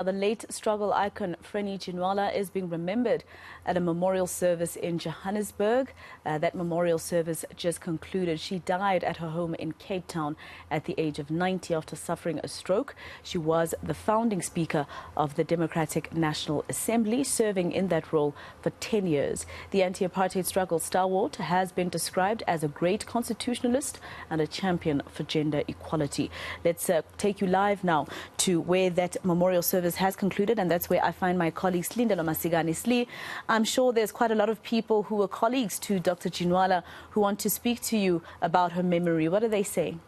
The late struggle icon Frene Ginwala is being remembered at a memorial service in Johannesburg. That memorial service just concluded. She died at her home in Cape Town at the age of 90 after suffering a stroke. She was the founding speaker of the Democratic National Assembly, serving in that role for 10 years. The anti-apartheid struggle stalwart has been described as a great constitutionalist and a champion for gender equality. Let's take you live now to where that memorial service has concluded, and that's where I find my colleague Slindelo Masigani. Sli, I'm sure there's quite a lot of people who were colleagues to Dr. Ginwala who want to speak to you about her memory. What are they saying?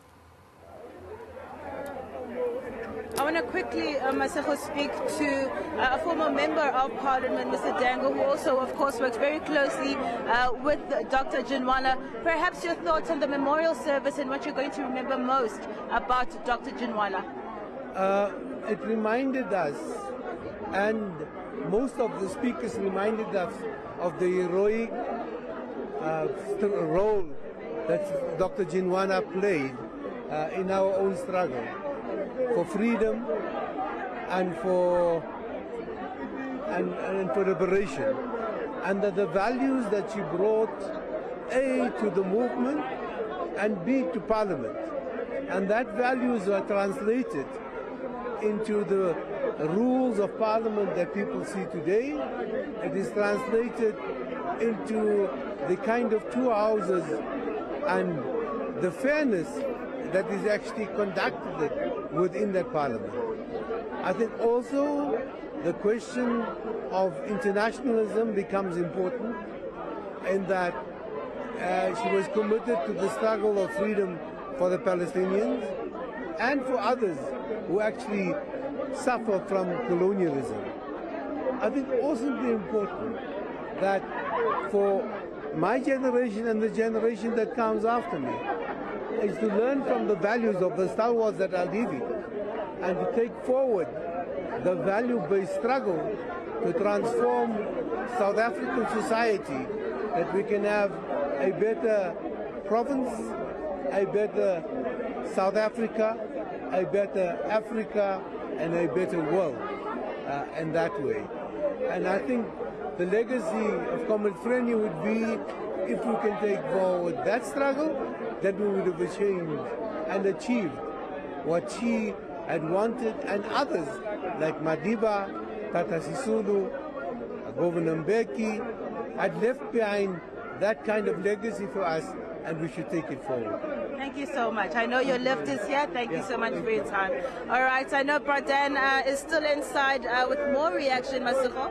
I want to quickly, Masego, speak to a former member of Parliament, Mr. Dango, who also, of course, works very closely with Dr. Ginwala. Perhaps your thoughts on the memorial service and what you're going to remember most about Dr. Ginwala. It reminded us, and most of the speakers reminded us of the heroic role that Dr. Ginwala played in our own struggle for freedom and for liberation, and that the values that she brought, A, to the movement and B, to Parliament, and that values are translated into the rules of Parliament that people see today. It is translated into the kind of two houses and the fairness that is actually conducted within that Parliament. I think also the question of internationalism becomes important, in that she was committed to the struggle of freedom for the Palestinians and for others who actually suffer from colonialism. I think also very important that for my generation and the generation that comes after me is to learn from the values of the stalwarts that are leaving and to take forward the value-based struggle to transform South African society, that we can have a better province, a better South Africa, a better Africa, and a better world in that way. And I think the legacy of Comrade Frene would be, if we can take forward that struggle, that we would have changed and achieved what she had wanted, and others like Madiba, Tata Sisulu, Governor Mbeki had left behind that kind of legacy for us, and we should take it forward. Thank you so much. I know your lift is here. Thank you so much for your time. All right, I know Pradan is still inside with more reaction, Masego.